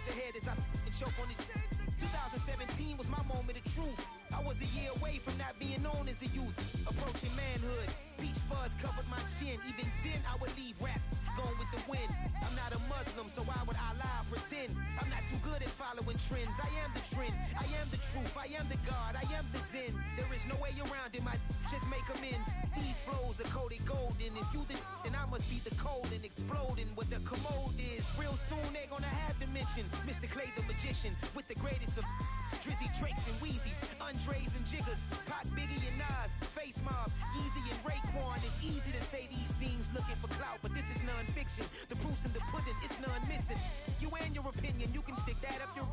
ahead as I choke on it. 2017 was my moment of truth. I was a year away from not being known as a youth. Approaching manhood, peach fuzz covered my chin. Even then I would leave rap going with the wind. I'm not a Muslim, so why would I lie or pretend? I'm not too good at following trends. I am the trend, I am the truth, I am the God, I am the Zen. There is no way around it, just make amends. These flows are coated golden. If you the then I must be the cold and exploding what the commode is. Real soon they gonna have to mention Mr. Clay the magician with the greatest of Drizzy, Drakes, and Wheezies, Andres and Jiggers, Pac, Biggie, and Nas, Face Mob, Yeezy, and Raekwon. It's easy to say these things looking for clout, but this is non-fiction. The proof's in the pudding, it's none missing. You and your opinion, you can stick that up your...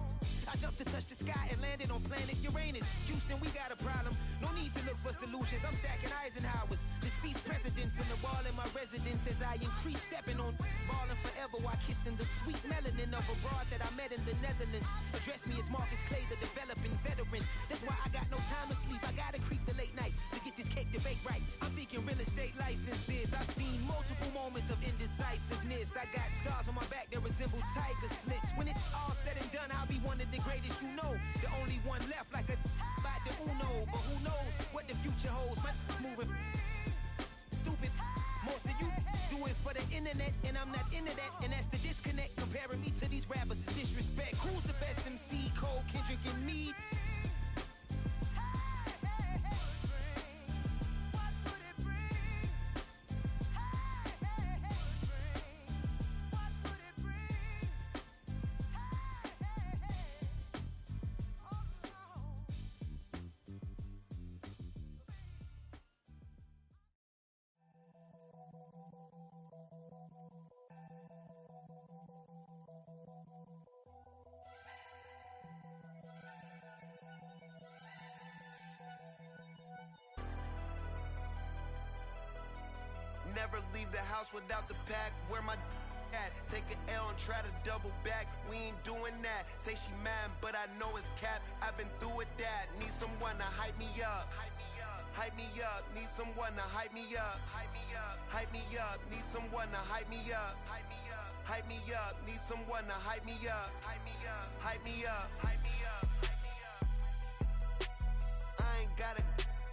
I jumped to touch the sky and landed on planet Uranus. Houston, we got a problem. No need to look for solutions. I'm stacking Eisenhowers. Deceased presidents in the wall in my residence as I increase stepping on ballin' forever while kissing the sweet melanin of a broad that I met in the Netherlands. Address me as Marcus Clay, the developing veteran. That's why I got no time to sleep. I gotta creep the late night to get this cake debate right. I'm thinking real estate licenses. I've seen multiple moments of indecisiveness. I got scars on my back that resemble tiger slits. When it's all said and done, I'll be one of the greatest you know. The only one left like a by the Uno. But who knows what the future holds. My moving stupid. Most of you do it for the internet, and I'm not into that. And that's the disconnect. Comparing me to these rappers is disrespect. Who's the best MC? Cole, Kendrick, and me? Never leave the house without the pack. Where my at? Take an L and try to double back. We ain't doing that. Say she mad, but I know it's cap. I've been through with that. Need someone to hype me up. Hype me up. Need someone to hype me up. Hype me up. Need someone to hype me up. Hype me up. Need someone to hype me up. Hype me up. Hype me up. Hype me up. I ain't got it,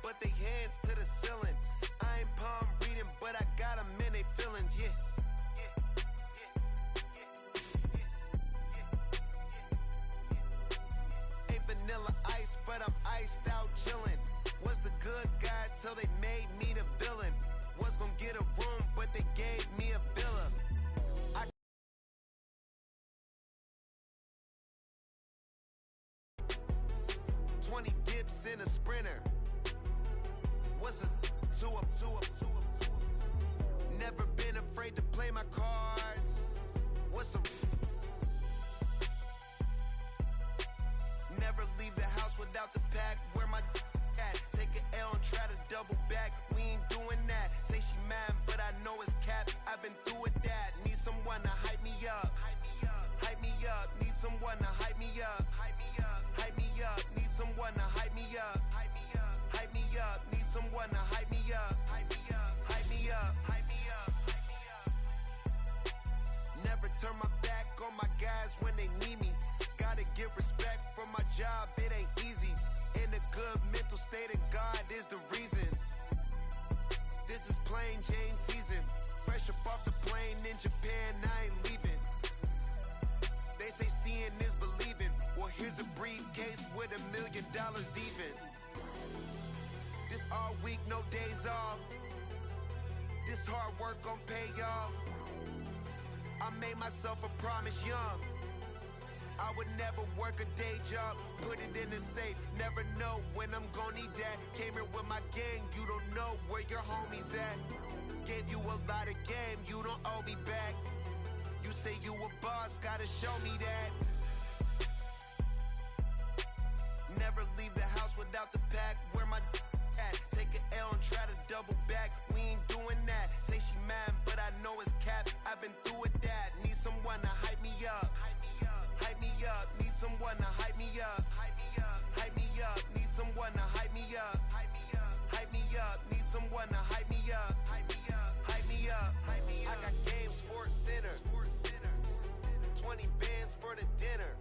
but they hands to the ceiling. I ain't palm reading, but I got them in they feelings, yeah. Ain't vanilla ice, but I'm iced out chillin'. Was the good guy till they made me the villain. Was gonna get a room, but they gave me a villa. 20 dips in a sprinter. What's a two up? Never been afraid to play my cards. What's a... Never leave the house without the pack. Where my at? Take an L and try to double back. We ain't doing that. Say she mad, but I know it's cap. I've been through with that. Need someone to hype me up. Hype me up. Need someone to hype me up. Hype me up. Need someone to hype me up. Hype me up. Need someone to hype me up. Hype me up. Hype me up. Hype me up. Never turn my back on my guys when they need me. Gotta get respect for my job, it ain't easy. In a good mental state of God is the reason. This is plain Jane season. Fresh up off the plane in Japan, I ain't leaving. They say seeing is believing. Well, here's a briefcase with $1 million even. This all week, no days off. This hard work gon' pay off. I made myself a promise young. I would never work a day job, put it in the safe. Never know when I'm gon' need that. Came here with my gang, you don't know where your homies at. Gave you a lot of game, you don't owe me back. You say you a boss, gotta show me that. Never leave the house without the pack. Where my at? Take an L and try to double back. We ain't doing that. Say she mad, but I know it's cap. I've been through with that. Need someone to hype me up. Hype me up. Need someone to hype me up. Hype me up. Need someone to hype me up. Hype me up. Need someone to hype me up. Hype me up. Hype me up. I got Game Sports Center. 20 bands for the dinner.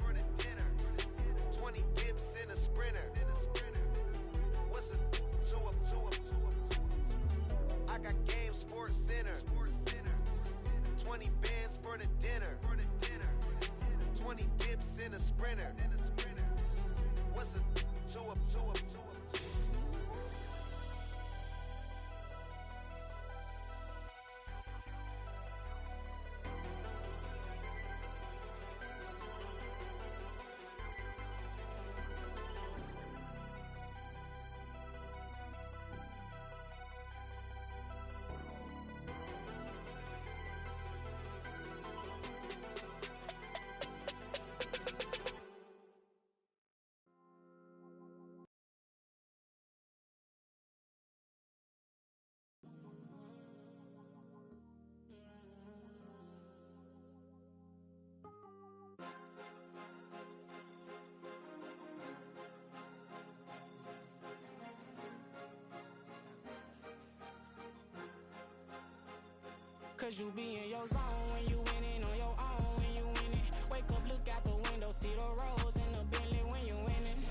Cause you be in your zone when you winning on your own when you winning. Wake up, look out the window, see the rose in the Bentley when you winning.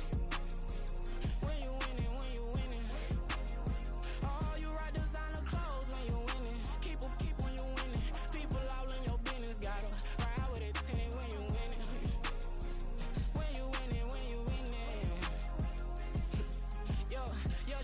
When you winning, when you winning. Oh, you rock designer clothes when you winning. Keep when you winning. People all in your business, gotta ride with it tinted when you winning. When you winning, when you winning. Yo,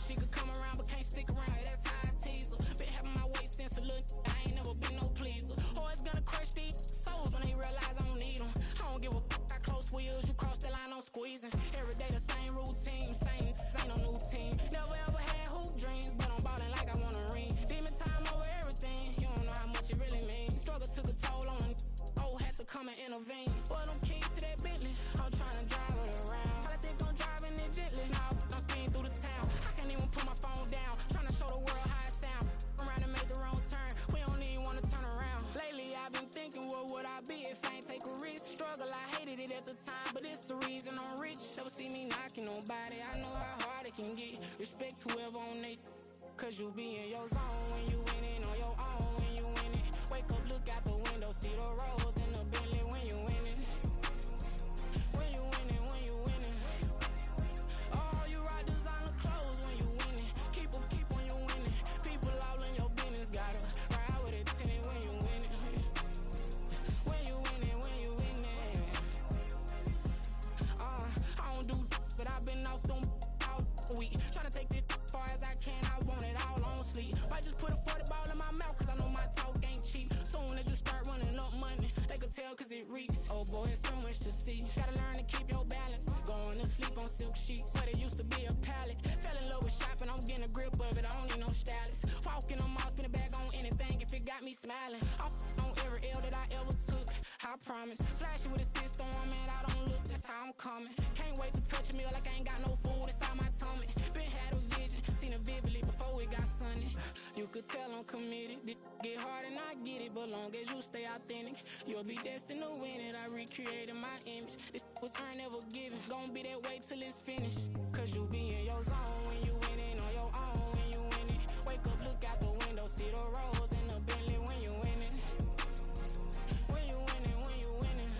she could come around but can't stick around. That's how I tease her. Been having my waist since a little. I ain't never been no pleaser. Always gonna crush these souls when they realize I don't need them. I don't give a how close we is. You cross the line, I'm squeezing. Every day the same routine, same ain't no new team. Never ever had hoop dreams, but I'm ballin' like I want a ring. Demon time over everything. You don't know how much it really means. Struggle took a toll on them. Oh, had to come and intervene. Boy, them keys to that Bentley. I'm trying to drive it around. I think I'm driving it gently. Now I'm speeding through the town. I can't even put my phone down. Trying to show the world how it sound. Around and make the wrong turn. We don't even want to turn around. Lately I've been thinking, what would I be if I ain't take a risk? Struggle, I hated it at the time, but it's the reason I'm rich. Never see me knocking nobody. I know how hard it can get. Respect whoever on they. Cause you be in your zone when you winning on your own when you winning. Wake up, look out the window, see the rose in the Bentley when you winning. When you winning, when you winning. Oh, you rock designer clothes when you winning. Keep when you winning. People all in your business, gotta ride with it tinted when you winning. When you winning, when you winning. I don't do but I've been off them all week. Tryna take this far as I can, I want it all on sleep. Might just put a 40 ball in my mouth, cause I know my talk ain't cheap. Soon as you start running up money, they could tell cause it reeks. Oh boy, it's so much to see. Gotta learn to keep your balance. Going to sleep on silk sheets, but it used to be a pallet. Fell in love with shopping, I'm getting a grip of it, I don't need no stylist. Walking on mall, spin a bag on anything if it got me smiling. I'm on every L that I ever took, I promise. Flashing with a system, man, I don't look, that's how I'm coming. Can't wait to touch a meal like I ain't got no food inside my tummy. Been had a vision, seen it vividly before it got sunny. You could tell I'm committed. This get hard and I get it, but long as you stay authentic, you'll be destined to win it. I recreated my image. This was earned, never given. Gonna be that way till it's finished. Cause you be in your zone when you winning on your own when you winning. Wake up, look out the window, see the rose in the Bentley when you winning. When you winning, when you winning.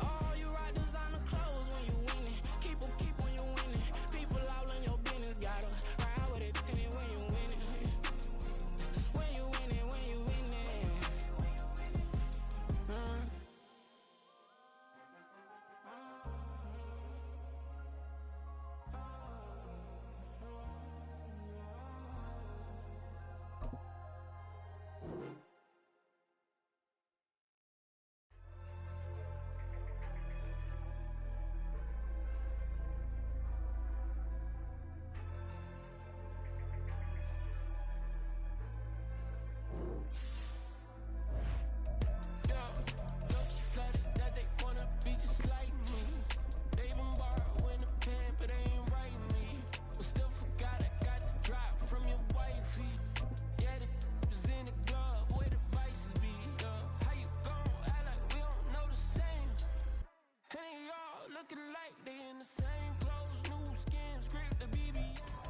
Oh, you rock designer clothes when you winning. Keep when you winning. People all in your business, gotta ride with it tinted when you winning. When you winning, when you winning.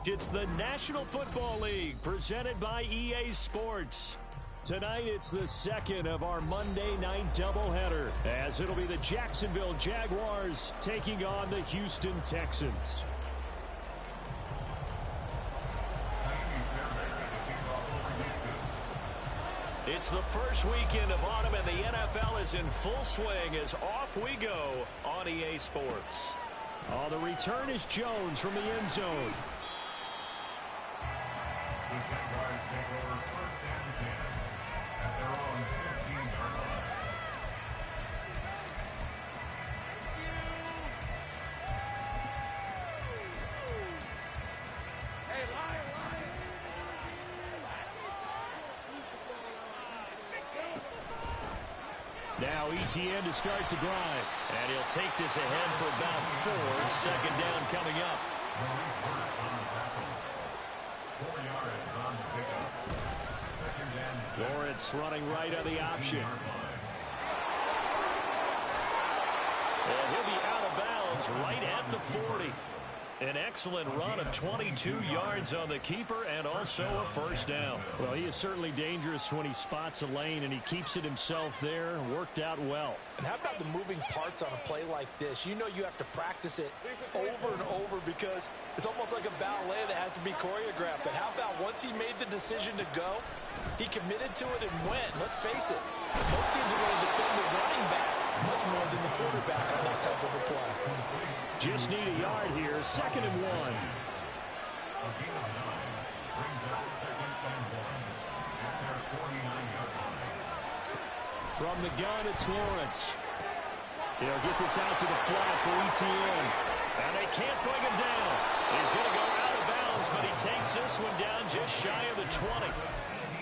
It's the National Football League presented by EA Sports. Tonight, it's the second of our Monday night doubleheader, as it'll be the Jacksonville Jaguars taking on the Houston Texans. It's the first weekend of autumn, and the NFL is in full swing as off we go on EA Sports. The return is Jones from the end zone. The Jaguars take over first and 10 at their own 15-yard line. Hey, Lion! Now ETN to start the drive. And he'll take this ahead for about 4. Second down coming up. Lawrence running right on the option. And he'll be out of bounds right at the 40. An excellent run of 22 yards on the keeper and also a first down. Well, he is certainly dangerous when he spots a lane, and he keeps it himself there. Worked out well. And how about the moving parts on a play like this? You know you have to practice it over and over because it's almost like a ballet that has to be choreographed. But how about once he made the decision to go, he committed to it and went. Let's face it, most teams are going to defend the running back much more than the quarterback on that type of a play. Just need a yard here, 2nd and 1. From the gun, it's Lawrence. He'll get this out to the flat for ETN. And they can't bring him down. He's going to go out of bounds, but he takes this one down just shy of the 20.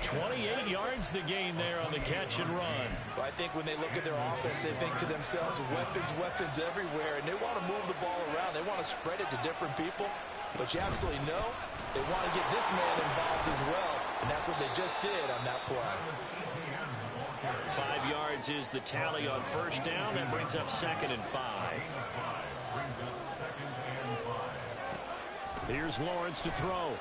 28 yards the gain there on the catch and run. Well, I think when they look at their offense, they think to themselves, weapons everywhere, and they want to move the ball around. They want to spread it to different people, but you absolutely know they want to get this man involved as well, and that's what they just did on that play. 5 yards is the tally on first down. That brings up 2nd and 5. Here's Lawrence to throw.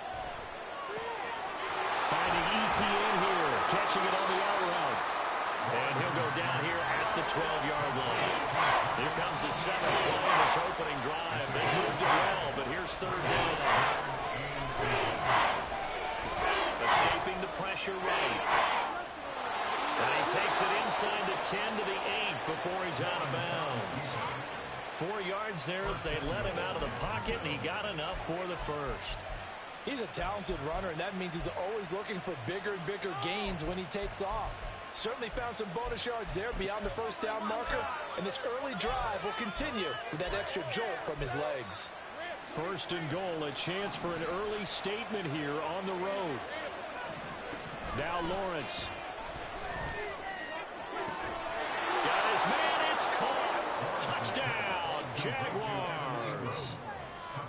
Finding ETN here, catching it on the out route. And he'll go down here at the 12-yard line. Here comes the 7th play in this opening drive. They moved it well, but here's 3rd down. Escaping the pressure right. And he takes it inside the 10 to the 8 before he's out of bounds. 4 yards there as they let him out of the pocket, and he got enough for the first. He's a talented runner, and that means he's always looking for bigger and bigger gains when he takes off. Certainly found some bonus yards there beyond the first down marker, and this early drive will continue with that extra jolt from his legs. 1st and goal, a chance for an early statement here on the road. Now Lawrence. Got his man, it's caught. Touchdown, Jaguars.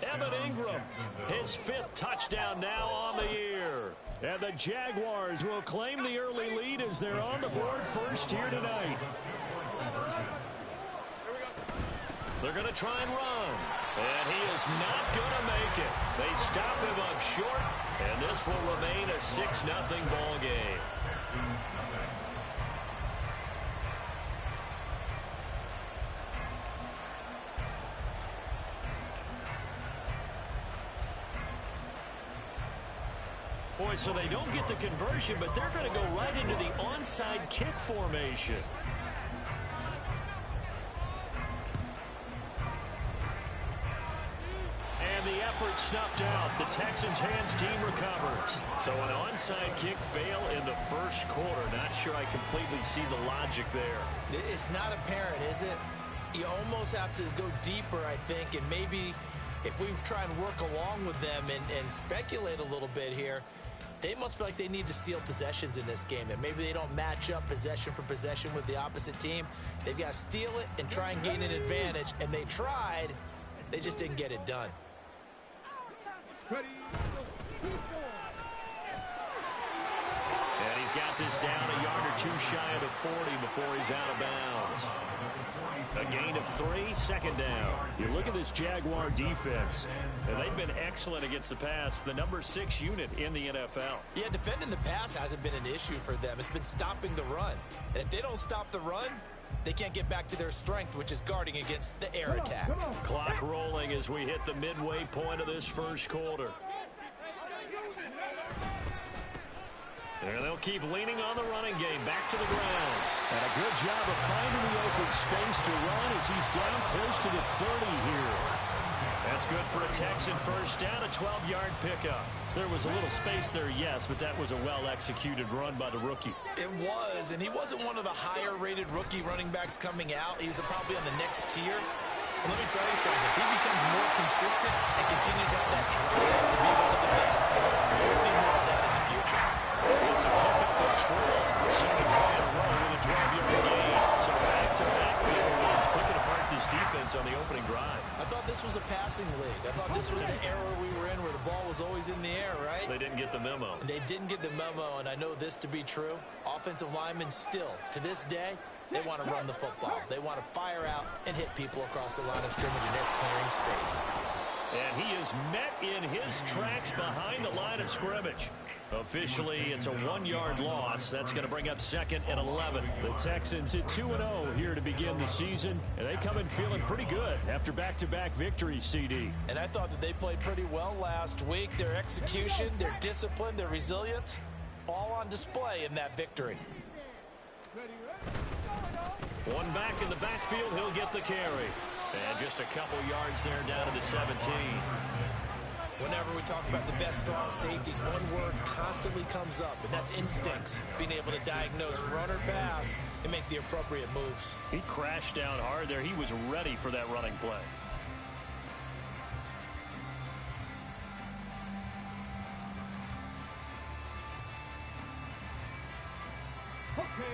Evan Ingram, his 5th touchdown now on the year. And the Jaguars will claim the early lead as they're on the board first here tonight. They're going to try and run. And he is not going to make it. They stop him up short, and this will remain a 6-0 ball game. Boy, so they don't get the conversion, but they're going to go right into the onside kick formation. And the effort snuffed out. The Texans' hands team recovers. So an onside kick fail in the first quarter. Not sure I completely see the logic there. It's not apparent, is it? You almost have to go deeper, I think, and maybe if we try and work along with them and speculate a little bit here, they must feel like they need to steal possessions in this game, and maybe they don't match up possession for possession with the opposite team. They've got to steal it and try and gain an advantage, and they tried. They just didn't get it done. And he's got this down a yard or 2 shy of the 40 before he's out of bounds. A gain of 3, 2nd down. You look at this Jaguar defense, and they've been excellent against the pass, the number 6 unit in the NFL. Yeah, defending the pass hasn't been an issue for them. It's been stopping the run. And if they don't stop the run, they can't get back to their strength, which is guarding against the air attack. Clock rolling as we hit the midway point of this first quarter. And they'll keep leaning on the running game. Back to the ground. And a good job of finding the open space to run as he's down close to the 30 here. That's good for a Texan first down, a 12-yard pickup. There was a little space there, yes, but that was a well-executed run by the rookie. It was, and he wasn't one of the higher-rated rookie running backs coming out. He's probably on the next tier. But let me tell you something. If he becomes more consistent and continues to have that drive to be one of the best, we'll see more of that in the future. It's a pickup of 12. Second play in a row with a 12-yard gain. So back-to-back big wins, picking apart this defense on the opening drive. I thought this was a passing league. I thought this was the era we were in where the ball was always in the air, right? They didn't get the memo. They didn't get the memo, and I know this to be true. Offensive linemen still, to this day, they want to run the football. They want to fire out and hit people across the line of scrimmage, and they're clearing space. And he is met in his tracks behind the line of scrimmage. Officially, it's a 1-yard loss. That's going to bring up 2nd and 11. The Texans at 2-0 here to begin the season. And they come in feeling pretty good after back-to-back victories, CD. And I thought that they played pretty well last week. Their execution, their discipline, their resilience, all on display in that victory. One back in the backfield, he'll get the carry. And just a couple yards there down to the 17. Whenever we talk about the best strong safeties, one word constantly comes up, and that's instincts. Being able to diagnose run or pass and make the appropriate moves. He crashed down hard there. He was ready for that running play.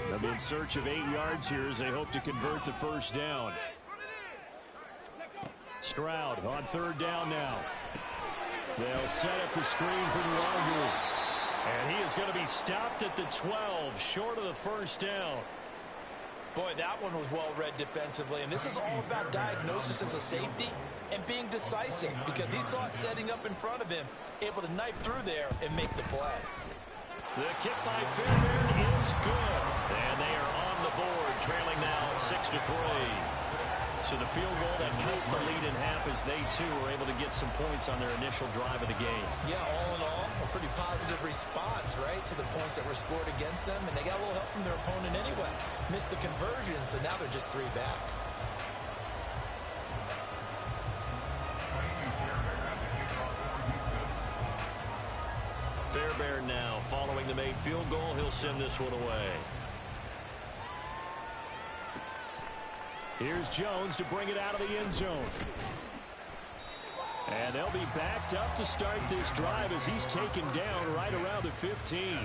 They'll be in search of 8 yards here as they hope to convert the first down. Stroud on 3rd down now. They'll set up the screen for the Larger. And he is going to be stopped at the 12, short of the first down. Boy, that one was well read defensively. And this is all about diagnosis as a safety and being decisive, because he saw it setting up in front of him, able to knife through there and make the play. The kick by Fairbairn is good. And they are on the board, trailing now 6-3. So the field goal that cuts the lead in half as they, too, are able to get some points on their initial drive of the game. Yeah, all in all, a pretty positive response, right, to the points that were scored against them. And they got a little help from their opponent anyway. Missed the conversion, so now they're just 3 back. Fairbairn now, following the made field goal, he'll send this one away. Here's Jones to bring it out of the end zone. And they'll be backed up to start this drive as he's taken down right around the 15.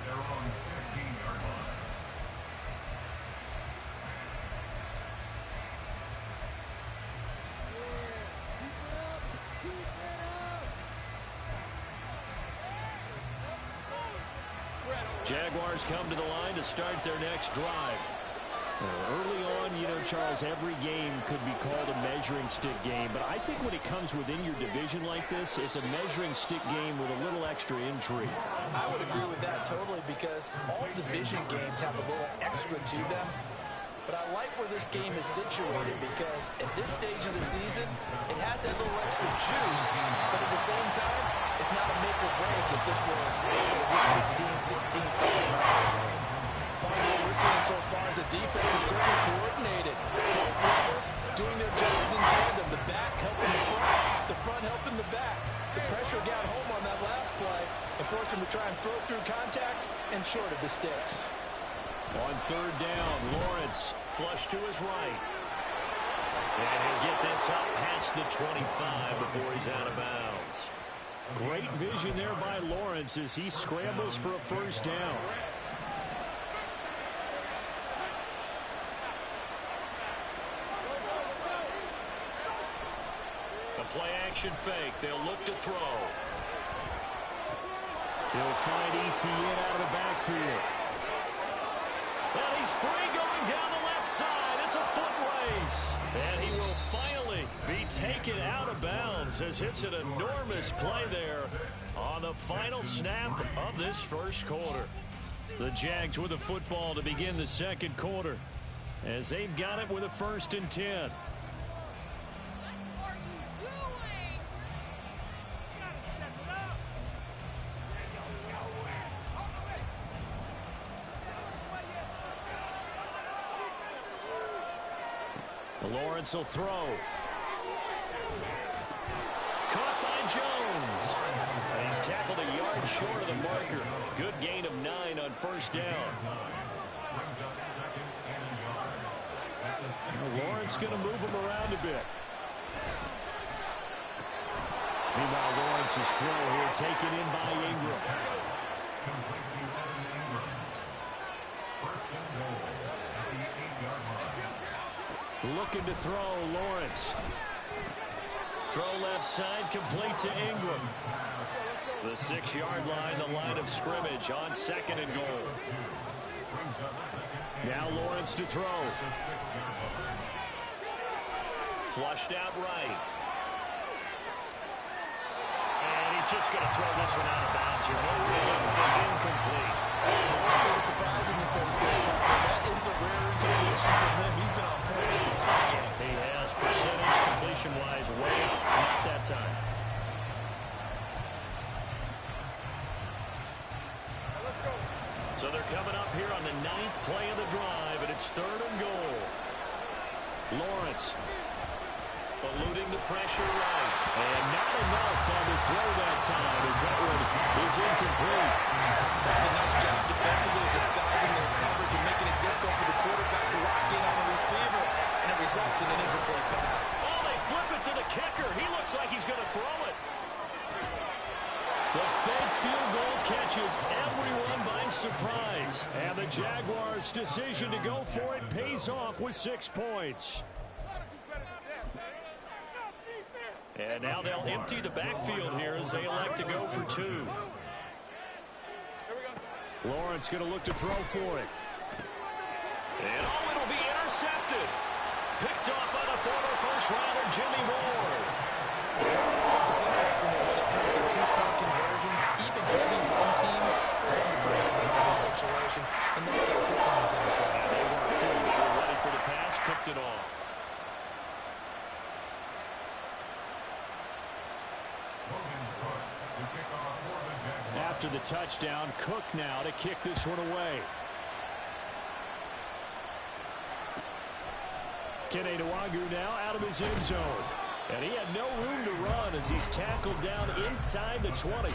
Jaguars come to the line to start their next drive. Early on, you know, Charles, every game could be called a measuring stick game. But I think when it comes within your division like this, it's a measuring stick game with a little extra intrigue. I would agree with that totally, because all division games have a little extra to them. But I like where this game is situated, because at this stage of the season, it has that little extra juice. But at the same time, it's not a make or break if this were, say, week 15, 16, something like that. What we're seeing so far is the defense is certainly coordinated. Both levels doing their jobs in tandem. The back helping the front helping the back. The pressure got home on that last play and forced him to try and throw through contact and short of the sticks. On 3rd down, Lawrence flush to his right. And he'll get this up past the 25 before he's out of bounds. Great vision there by Lawrence as he scrambles for a first down. Play action fake. They'll look to throw. He'll find Etienne out of the backfield. And he's free going down the left side. It's a foot race. And he will finally be taken out of bounds as it's an enormous play there on the final snap of this first quarter. The Jags with the football to begin the second quarter as they've got it with a 1st and 10. Lawrence will throw. Caught by Jones. And he's tackled a yard short of the marker. Good gain of 9 on first down. Lawrence going to move him around a bit. Meanwhile, Lawrence's throw here taken in by Ingram. Looking to throw, Lawrence. Throw left side, complete to Ingram. The 6-yard line, the line of scrimmage on 2nd and goal. Now Lawrence to throw. Flushed out right. He's just going to throw this one out of bounds here. No way, incomplete. I see the surprise in your face there, partner. That is a rare incompletion from him. He's been on point this entire game. He has percentage completion-wise way up. Not that time. So they're coming up here on the 9th play of the drive, and it's 3rd and goal. Lawrence eluding the pressure right. And not enough on the throw that time as that one is incomplete. That's a nice job defensively of disguising their coverage and making it difficult for the quarterback to lock in on the receiver. And it results in an incomplete pass. Oh, they flip it to the kicker. He looks like he's going to throw it. The fake field goal catches everyone by surprise. And the Jaguars' decision to go for it pays off with 6 points. And now they'll empty the backfield here as they elect to go for 2. Lawrence going to look to throw for it. And oh, it'll be intercepted. Picked off by the former first-rounder Jimmy Ward. It's interesting that when it comes to 2-point conversions, even heavy run teams tend to throw it in these situations. In this case, this one was intercepted. They weren't full. They were ready for the pass, picked it off. After the touchdown, Cook now to kick this one away. Kene Nwagu now out of his end zone. And he had no room to run as he's tackled down inside the 20.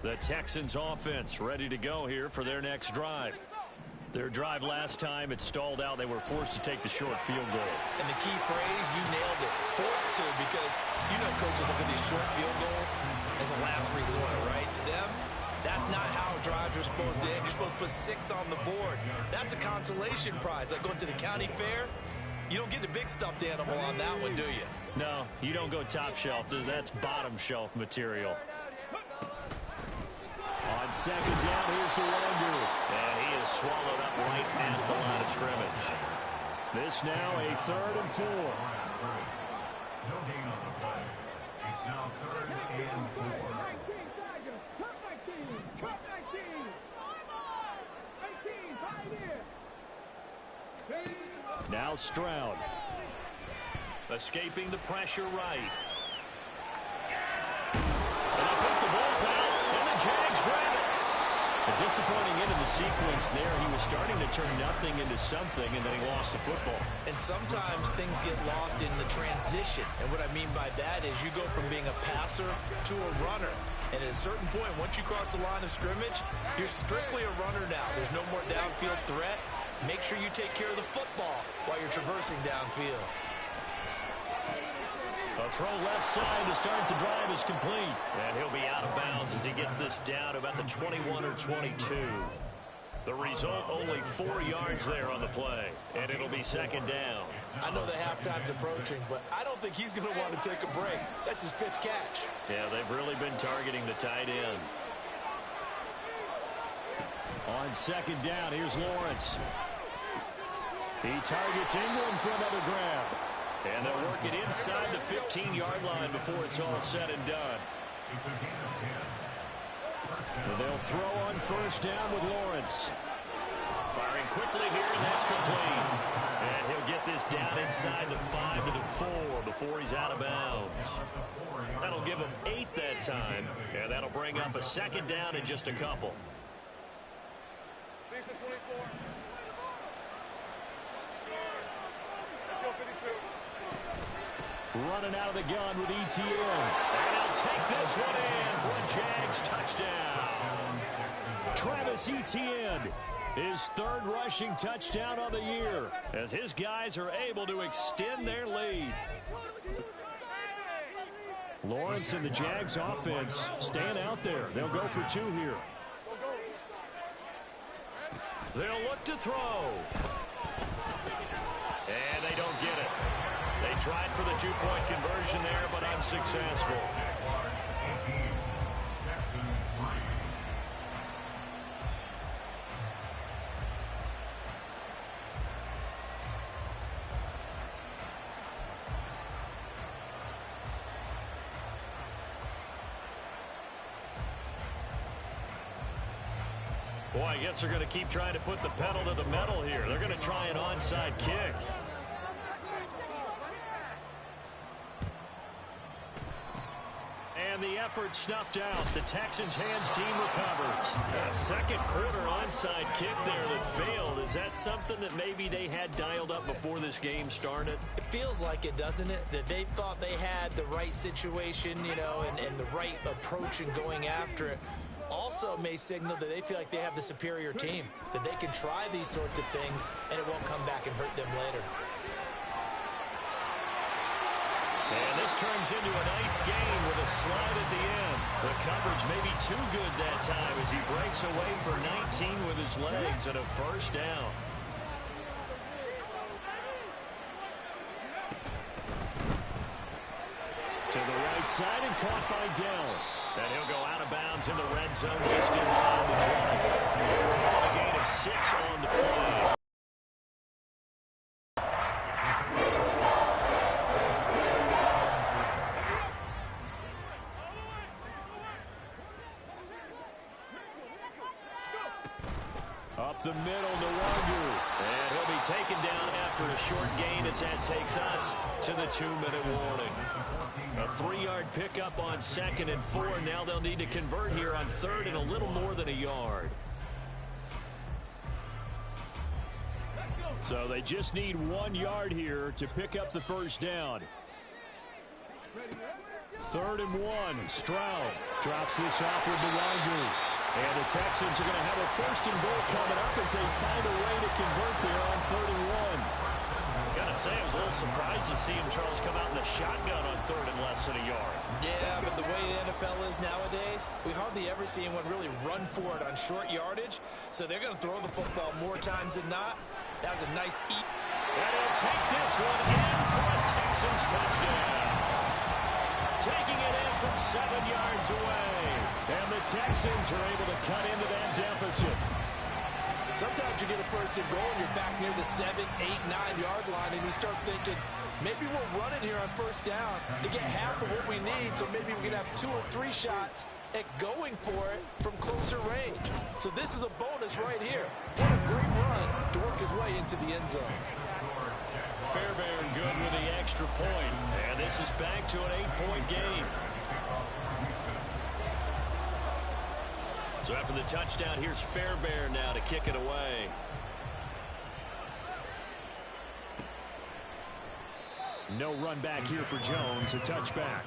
The Texans offense ready to go here for their next drive. Their drive last time, it stalled out. They were forced to take the short field goal. And the key phrase, you nailed it. Forced to, because you know coaches look at these short field goals as a last resort, right? To them, that's not how drives are supposed to end. You're supposed to put 6 on the board. That's a consolation prize. Like going to the county fair, you don't get the big stuffed animal on that one, do you? No, you don't go top shelf. That's bottom shelf material. On second down, here's the Nwagu. And he is swallowed up right at the line of scrimmage. This now a 3rd and 4. No gain on the play. It's now 3rd and 4. Now Stroud. Escaping the pressure right. And I think the ball's out, and the Jags grab it. A disappointing end of the sequence there. He was starting to turn nothing into something, and then he lost the football. And sometimes things get lost in the transition. And what I mean by that is you go from being a passer to a runner. And at a certain point, once you cross the line of scrimmage, you're strictly a runner now. There's no more downfield threat. Make sure you take care of the football while you're traversing downfield. A throw left side to start the drive is complete. And he'll be out of bounds as he gets this down to about the 21 or 22. The result, only 4 yards there on the play. And it'll be 2nd down. I know the halftime's approaching, but I don't think he's going to want to take a break. That's his 5th catch. Yeah, they've really been targeting the tight end. On 2nd down, here's Lawrence. He targets Ingram for another grab. And they'll work it inside the 15-yard line before it's all said and done. And they'll throw on 1st down with Lawrence. Firing quickly here, and that's complete. And he'll get this down inside the 5 to the 4 before he's out of bounds. That'll give him 8 that time, and that'll bring up a 2nd down in just a couple. Running out of the gun with ETN. And he'll take this one in for a Jags touchdown. Travis Etienne, his 3rd rushing touchdown of the year, as his guys are able to extend their lead. Lawrence and the Jags offense staying out there. They'll go for 2 here. They'll look to throw. And they don't get it. They tried for the 2-point conversion there, but unsuccessful. Boy, I guess they're going to keep trying to put the pedal to the metal here. They're going to try an onside kick. And the effort snuffed out. The Texans' hands team recovers. A second quarter onside kick there that failed. Is that something that maybe they had dialed up before this game started? It feels like it, doesn't it? That they thought they had the right situation, you know, and the right approach in going after it. Also may signal that they feel like they have the superior team, that they can try these sorts of things and it won't come back and hurt them later. And this turns into a nice gain with a slide at the end. The coverage may be too good that time as he breaks away for 19 with his legs and a first down. To the right side and caught by Dell. And he'll go out of bounds in the red zone just inside the 20. Call a gain of 6 on the play. Up the middle, Nwangu. And he'll be taken down after a short gain as that takes us to the 2-minute warning. A 3-yard pickup on 2nd and 4. Now they'll need to convert here on 3rd and a little more than a yard. So they just need 1 yard here to pick up the first down. 3rd and 1. Stroud drops this off with Nwangu. And the Texans are going to have a 1st and goal coming up as they find a way to convert there on 3rd and 1. Gotta say, I was a little surprised to see him, Charles, come out in the shotgun on 3rd and less than a yard. Yeah, but the way the NFL is nowadays, we hardly ever see anyone really run for it on short yardage. So they're going to throw the football more times than not. That was a nice eat. And he'll take this one in for a Texans touchdown. Taking it in from 7 yards away. And the Texans are able to cut into that deficit. Sometimes you get a 1st and goal and you're back near the 7, 8, 9-yard line and you start thinking, maybe we're running here on 1st down to get half of what we need, so maybe we can have 2 or 3 shots at going for it from closer range. So this is a bonus right here. What a great run to work his way into the end zone. Fairbairn good with the extra point. And this is back to an 8-point game. So after the touchdown, here's Fairbairn now to kick it away. No run back here for Jones. A touchback.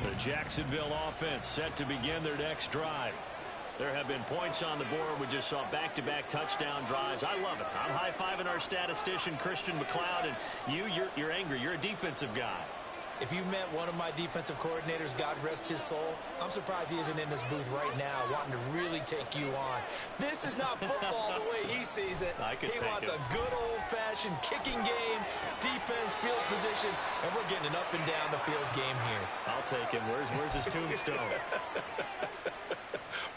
The Jacksonville offense set to begin their next drive. There have been points on the board. We just saw back-to-back touchdown drives. I love it. I'm high-fiving our statistician, Christian McLeod, and you're angry. You're a defensive guy. If you met one of my defensive coordinators, God rest his soul, I'm surprised he isn't in this booth right now wanting to really take you on. This is not football the way he sees it. He wants a good old-fashioned kicking game, defense, field position, and we're getting an up-and-down the field game here. I'll take him. Where's his tombstone?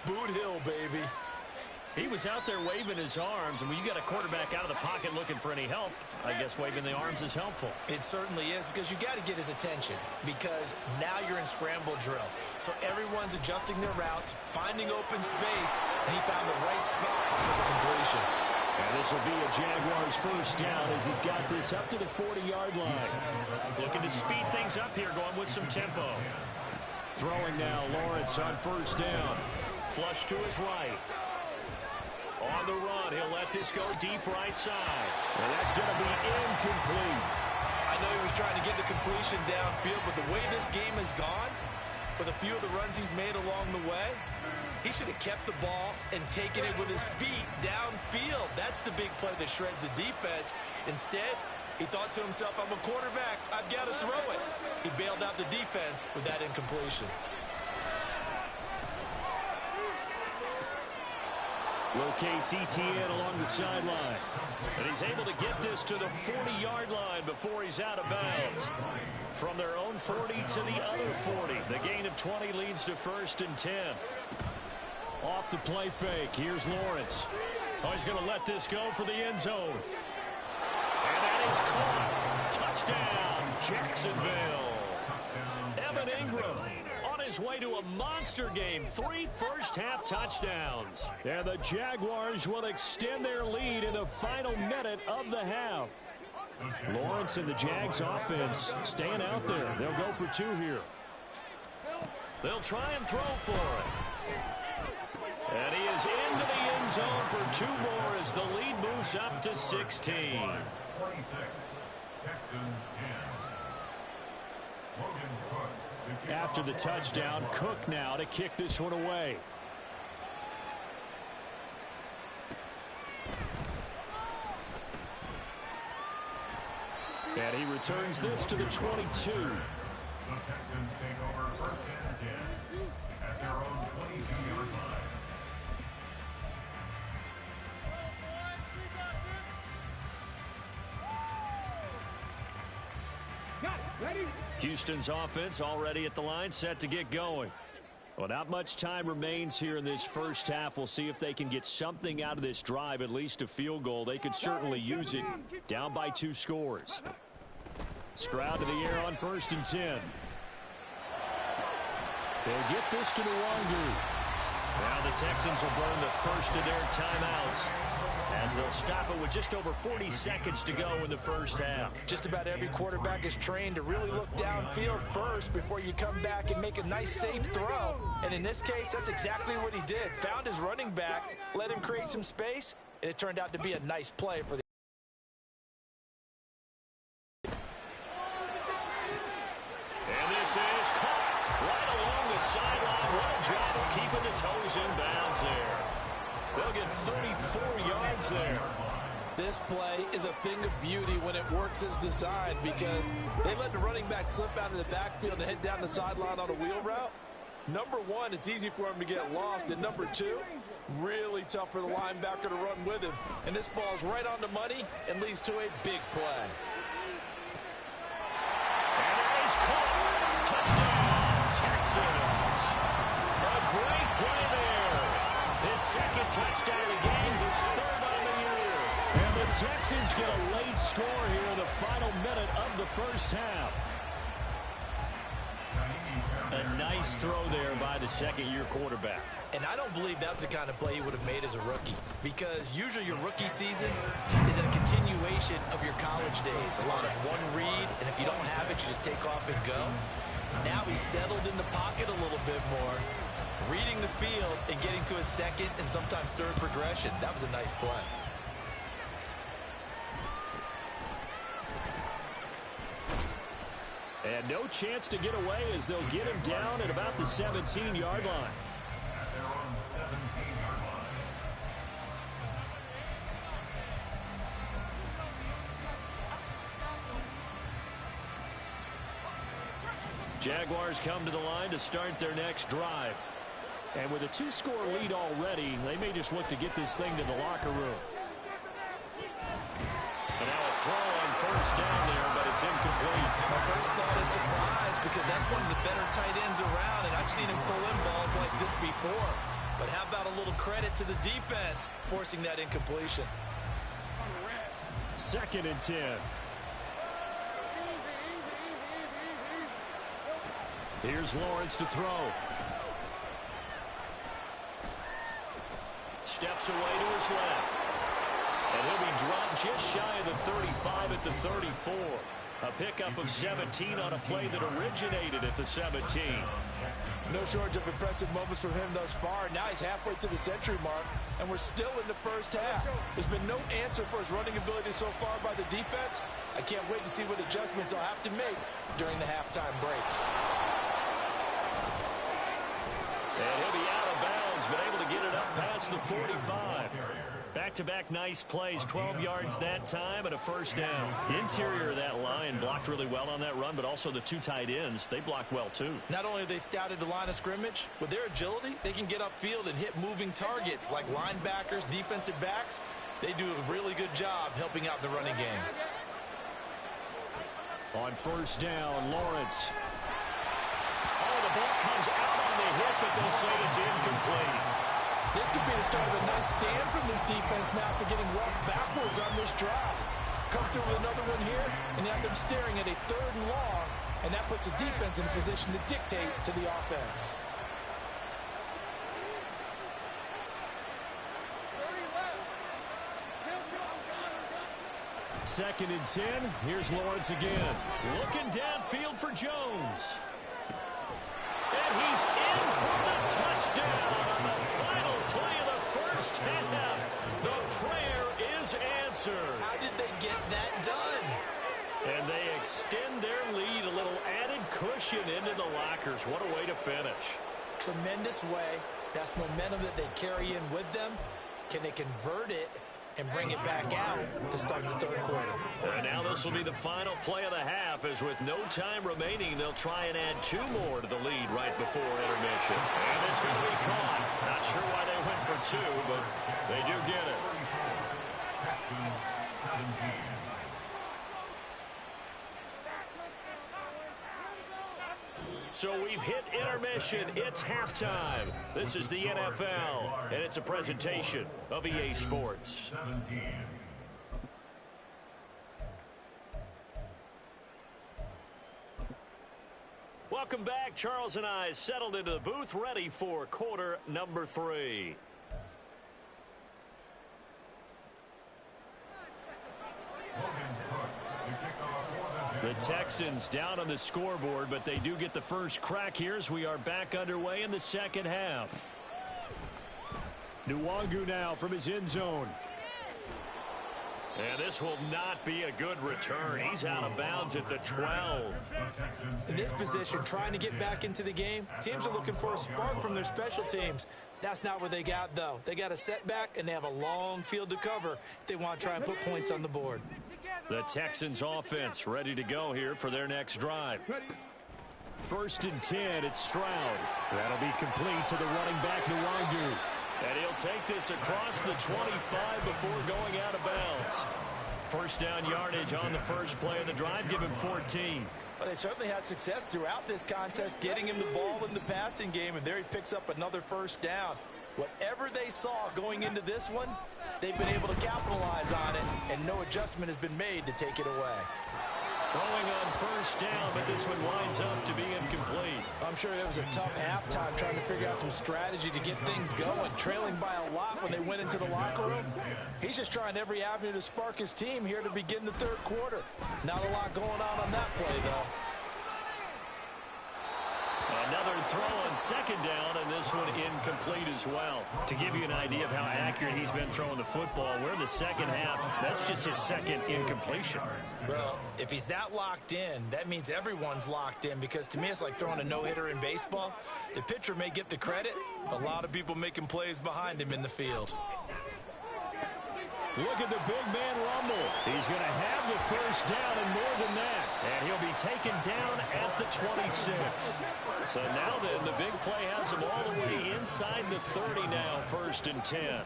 Boot Hill, baby. He was out there waving his arms, and when you got a quarterback out of the pocket looking for any help, I guess waving the arms is helpful. It certainly is, because you got to get his attention, because now you're in scramble drill. So everyone's adjusting their routes, finding open space, and he found the right spot for the completion. And this will be a Jaguars first down as he's got this up to the 40-yard line. Looking to speed things up here, going with some tempo. Throwing now, Lawrence on first down. Flush to his right. On the run, he'll let this go deep right side. And that's going to be incomplete. I know he was trying to get the completion downfield, but the way this game has gone, with a few of the runs he's made along the way, he should have kept the ball and taken it with his feet downfield. That's the big play that shreds the defense. Instead, he thought to himself, I'm a quarterback, I've got to throw it. He bailed out the defense with that incompletion. Locates ETN along the sideline. And he's able to get this to the 40-yard line before he's out of bounds. From their own 40 to the other 40. The gain of 20 leads to 1st and 10. Off the play fake. Here's Lawrence. Oh, he's going to let this go for the end zone. is caught. Touchdown, Jacksonville. Evan Ingram on his way to a monster game. 3 first-half touchdowns. And the Jaguars will extend their lead in the final minute of the half. Lawrence and the Jags offense staying out there. They'll go for 2 here. They'll try and throw for it. And he is into the end zone for 2 more as the lead moves up to 16. 26, Texans 10. After the touchdown, Cook now to kick this one away. And he returns this to the 22. The Texans take over first and 10 at their own 22-yard line. Houston's offense already at the line, set to get going. Well, not much time remains here in this first half. We'll see if they can get something out of this drive, at least a field goal. They could certainly use it, down by 2 scores. Stroud to the air on 1st and 10. They'll get this to Nwangu. Now the Texans will burn the first of their timeouts, as they'll stop it with just over 40 seconds to go in the first half. Just about every quarterback is trained to really look downfield first before you come back and make a nice, safe throw. And in this case, that's exactly what he did. Found his running back, let him create some space, and it turned out to be a nice play for the is caught right along the sideline. What a job of keeping the toes in bounds there. They'll get 34 yards there. This play is a thing of beauty when it works as designed, because they let the running back slip out of the backfield and head down the sideline on a wheel route. Number 1, it's easy for him to get lost. And number 2, really tough for the linebacker to run with him. And this ball's right on the money and leads to a big play. And it is caught. Touchdown, Texans. A great play there. His second touchdown of the game, his 3rd on the year. And the Texans get a late score here in the final minute of the first half. A nice throw there by the second-year quarterback. And I don't believe that was the kind of play he would have made as a rookie, because usually your rookie season is a continuation of your college days. A lot of one read, and if you don't have it, you just take off and go. Now he's settled in the pocket a little bit more, reading the field and getting to a second and sometimes 3rd progression. That was a nice play. And no chance to get away as they'll get him down at about the 17-yard line. At their own 17-yard line. Jaguars come to the line to start their next drive. And with a 2-score lead already, they may just look to get this thing to the locker room. And now a throw on 1st down there, but it's incomplete. My first thought is surprise, because that's one of the better tight ends around, and I've seen him pull in balls like this before. But how about a little credit to the defense forcing that incompletion? 2nd and 10. Here's Lawrence to throw. Steps away to his left. And he'll be dropped just shy of the 35 at the 34. A pickup of 17 on a play that originated at the 17. No shortage of impressive moments from him thus far. Now he's halfway to the century mark, and we're still in the first half. There's been no answer for his running ability so far by the defense. I can't wait to see what adjustments they'll have to make during the halftime break. And he'll be out of bounds, but able to get it up past the 45. Back-to-back nice plays, 12 yards that time and a 1st down. Interior of that line blocked really well on that run, but also the 2 tight ends, they blocked well too. Not only have they scouted the line of scrimmage, with their agility, they can get upfield and hit moving targets like linebackers, defensive backs. They do a really good job helping out the running game. On 1st down, Lawrence. Oh, the ball comes out on the hit, but they'll say it's incomplete. This could be the start of a nice stand from this defense now for getting walked backwards on this drive. come through with another one here, and you have them staring at a 3rd and long, and that puts the defense in a position to dictate to the offense. Second and 10. Here's Lawrence again. Looking downfield for Jones. And he's in for the touchdown on the final play of the first half. The prayer is answered. How did they get that done? And they extend their lead, a little added cushion into the lockers. What a way to finish. Tremendous way. That's momentum that they carry in with them. Can they convert it and bring it back out to start the 3rd quarter? And now this will be the final play of the half, as with no time remaining, they'll try and add 2 more to the lead right before intermission. And it's going to be caught. Not sure why they went for 2, but they do get it. Texans 17. So we've hit intermission. It's halftime. This is the NFL, and it's a presentation of EA Sports. 17. Welcome back. Charles and I settled into the booth, ready for quarter number 3. The Texans down on the scoreboard, but they do get the first crack here as we are back underway in the second half. Nwangu now from his end zone. And this will not be a good return. He's out of bounds at the 12. In this position, trying to get back into the game, teams are looking for a spark from their special teams. That's not what they got, though. They got a setback, and they have a long field to cover if they want to try and put points on the board. The Texans offense ready to go here for their next drive. First and 10, it's Stroud. That'll be complete to the running back, Nwangu. And he'll take this across the 25 before going out of bounds. First down yardage on the first play of the drive, give him 14. Well, they certainly had success throughout this contest, getting him the ball in the passing game, and there he picks up another first down. Whatever they saw going into this one, they've been able to capitalize on it, and no adjustment has been made to take it away. Throwing on first down, but this one winds up to be incomplete. I'm sure it was a tough halftime trying to figure out some strategy to get things going, trailing by a lot when they went into the locker room. He's just trying every avenue to spark his team here to begin the 3rd quarter. Not a lot going on that play, though. Another throw on second down, and this one incomplete as well. To give you an idea of how accurate he's been throwing the football, we're in the second half. That's just his second incompletion. Well, if he's that locked in, that means everyone's locked in, because to me it's like throwing a no-hitter in baseball. The pitcher may get the credit, a lot of people making plays behind him in the field. Look at the big man rumble. He's going to have the first down and more than that. And he'll be taken down at the 26. So now then, the big play has him all the way inside the 30 now, first and 10.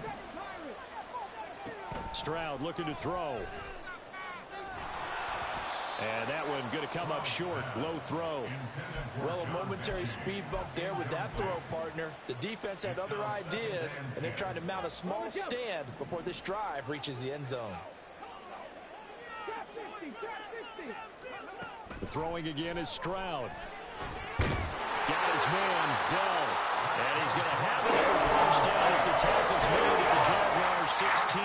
Stroud looking to throw. And that one going to come up short. Low throw. Well, a momentary speed bump there with that throw, partner. The defense had other ideas, and they're trying to mount a small stand before this drive reaches the end zone. The throwing again is Stroud. Got his man, Dell. And he's going to have another first down as the tackle's made at the Jaguars 16.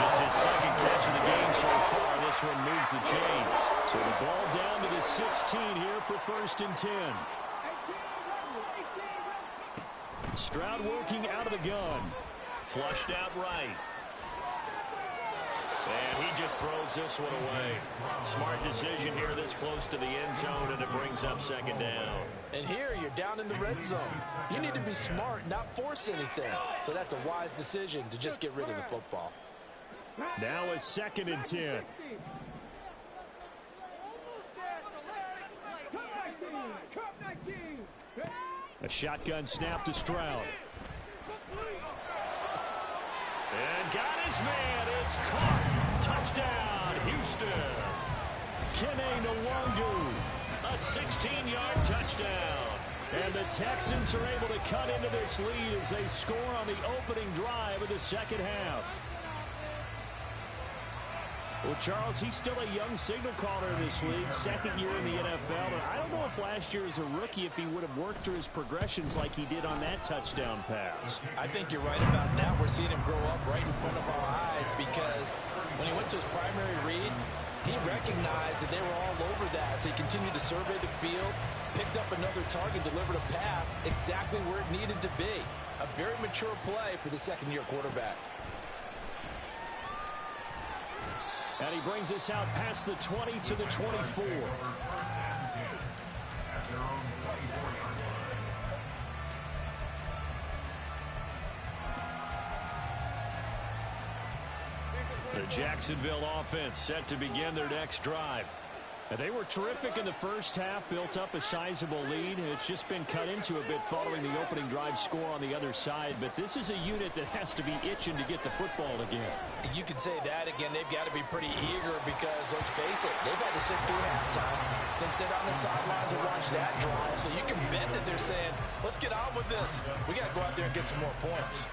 Just his second catch of the game so far. This one moves the chains. So the ball down to the 16 here for first and 10. Stroud working out of the gun. Flushed out right. And he just throws this one away. Smart decision here this close to the end zone, and it brings up second down. And here you're down in the red zone. You need to be smart, not force anything. So that's a wise decision to just get rid of the football. Now it's second and 10. A shotgun snap to Stroud. And got his man. It's caught. Touchdown, Houston. Kene Nwangu. A 16-yard touchdown. And the Texans are able to cut into this lead as they score on the opening drive of the second half. Well, Charles, he's still a young signal caller in this league, second year in the NFL. And I don't know if last year as a rookie, if he would have worked through his progressions like he did on that touchdown pass. I think you're right about that. We're seeing him grow up right in front of our eyes because when he went to his primary read, he recognized that they were all over that. So he continued to survey the field, picked up another target, delivered a pass exactly where it needed to be. A very mature play for the second-year quarterback. And he brings us out past the 20 to the 24. The Jacksonville offense set to begin their next drive. And they were terrific in the first half, built up a sizable lead. It's just been cut into a bit following the opening drive score on the other side. But this is a unit that has to be itching to get the football again. You could say that again. They've got to be pretty eager because, let's face it, they've had to sit through halftime, then sit on the sidelines and watch that drive. So you can bet that they're saying, let's get on with this. We got to go out there and get some more points.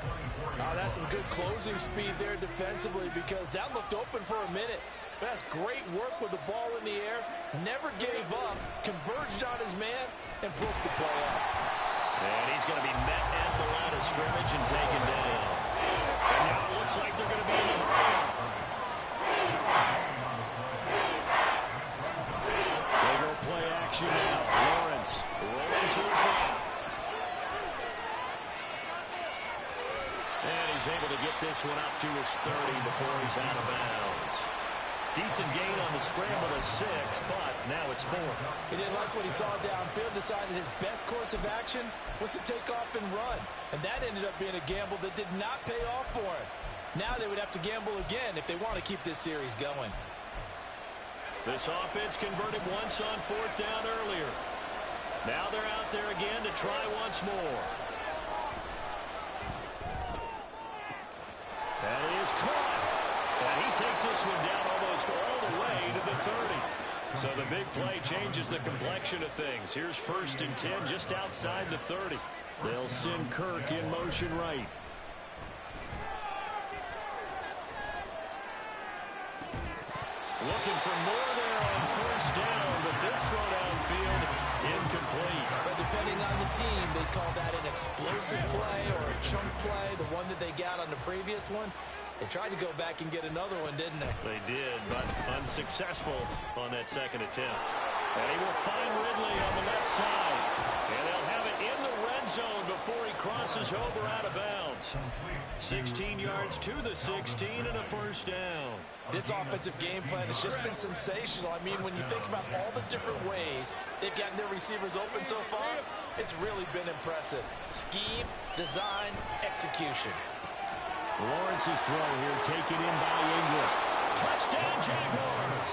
Oh, that's some good closing speed there defensively because that looked open for a minute. That's great work with the ball in the air. Never gave up, converged on his man, and broke the play up. And he's going to be met at the line of scrimmage and taken down. And now it looks like they're going to be in the hurry. They go play action now. Lawrence rolling to his left. And he's able to get this one up to his 30 before he's out of bounds. Decent gain on the scramble to 6, but now it's 4. He didn't like what he saw downfield, decided his best course of action was to take off and run. And that ended up being a gamble that did not pay off for him. Now they would have to gamble again if they want to keep this series going. This offense converted once on 4th down earlier. Now they're out there again to try once more. That is caught. And he takes this one down almost all the way to the 30. So the big play changes the complexion of things. Here's 1st and 10 just outside the 30. They'll send Kirk in motion right. Looking for more there on 1st down, but this throw downfield incomplete. But depending on the team, they call that an explosive play or a chunk play, the one that they got on the previous one. They tried to go back and get another one, didn't they? They did, but unsuccessful on that second attempt. And he will find Ridley on the left side. And they'll have it in the red zone before he crosses over out of bounds. 16 yards to the 16 and a 1st down. This offensive game plan has just been sensational. I mean, when you think about all the different ways they've gotten their receivers open so far, it's really been impressive. Scheme, design, execution. Lawrence's throw here taken in by Ingram. Touchdown, Jaguars.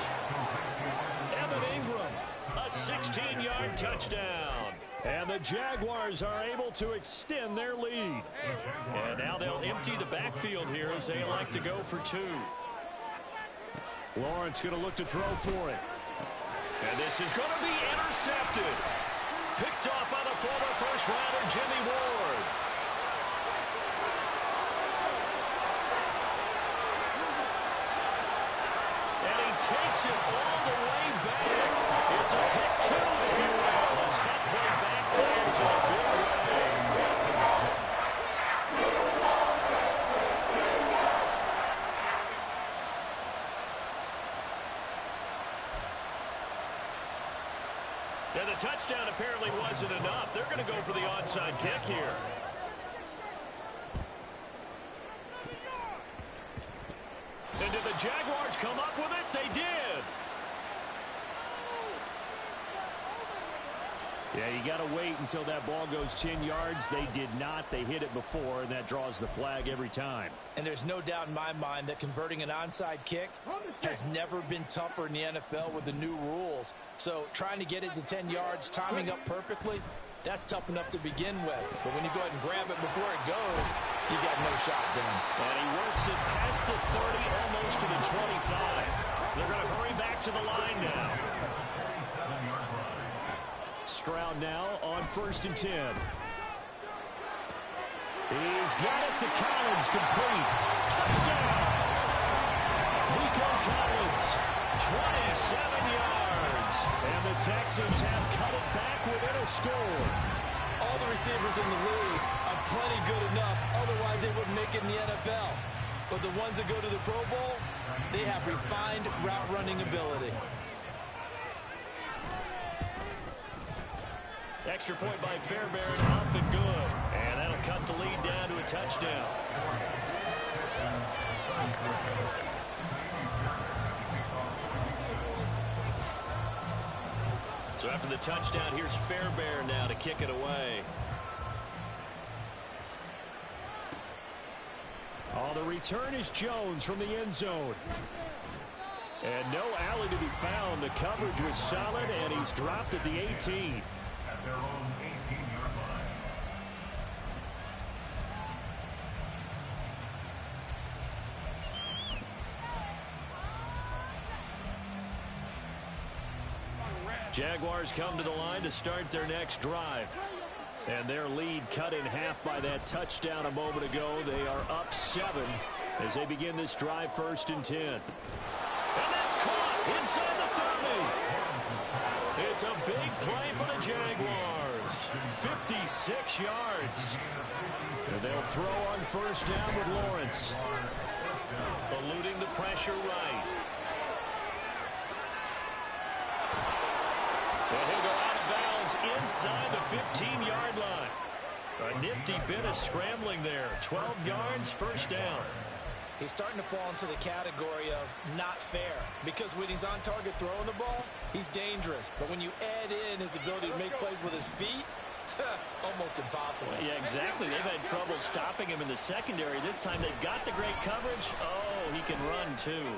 Evan Ingram, a 16-yard touchdown. And the Jaguars are able to extend their lead. And now they'll empty the backfield here as they elect to go for 2. Lawrence going to look to throw for it. And this is going to be intercepted. Picked off by the former first-rounder Jimmy Ward. And he takes it all the way back. It's a pick 2, if you will, as that play backfires in a big way. Yeah, the touchdown apparently wasn't enough. They're going to go for the onside kick here. And did the Jaguars come up with it? They did. Yeah, you got to wait until that ball goes 10 yards. They did not. They hit it before, and that draws the flag every time. And there's no doubt in my mind that converting an onside kick has never been tougher in the NFL with the new rules. So trying to get it to 10 yards, timing up perfectly, that's tough enough to begin with. But when you go ahead and grab it before it goes, you got no shot then. And he works it past the 30, almost to the 25. They're going to hurry back to the line now. Stroud now on 1st and 10. He's got it to Collins, complete. Touchdown! Nico Collins Texans have cut it back within a score. All the receivers in the league are plenty good enough. Otherwise, they wouldn't make it in the NFL. But the ones that go to the Pro Bowl, they have refined route running ability. Extra point by Fairbairn, up and good. And that'll cut the lead down to a touchdown. So after the touchdown, here's Fairbairn now to kick it away. Oh, the return is Jones from the end zone. And no alley to be found. The coverage was solid, and he's dropped at the 18. At their own 18-yard line. Jaguars come to the line to start their next drive. And their lead cut in half by that touchdown a moment ago. They are up 7 as they begin this drive, 1st and 10. And that's caught inside the 30. It's a big play for the Jaguars. 56 yards. And they'll throw on 1st down with Lawrence. Eluding the pressure right. And he'll go out of bounds inside the 15-yard line. A nifty bit of scrambling there. 12 yards, 1st down. He's starting to fall into the category of not fair, because when he's on target throwing the ball, he's dangerous. But when you add in his ability to make plays with his feet, almost impossible. Yeah, exactly. They've had trouble stopping him in the secondary. This time they've got the great coverage. Oh, he can run too.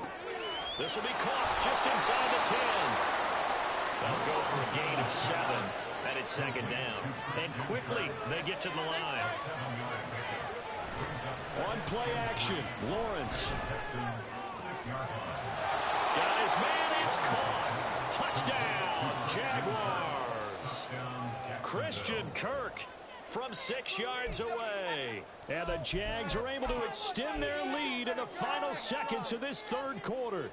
This will be caught just inside the 10. They'll go for a gain of 7, and it's 2nd down. And quickly, they get to the line. On play action, Lawrence. Got his man, it's caught. Touchdown, Jaguars. Christian Kirk from 6 yards away. And the Jags are able to extend their lead in the final seconds of this 3rd quarter.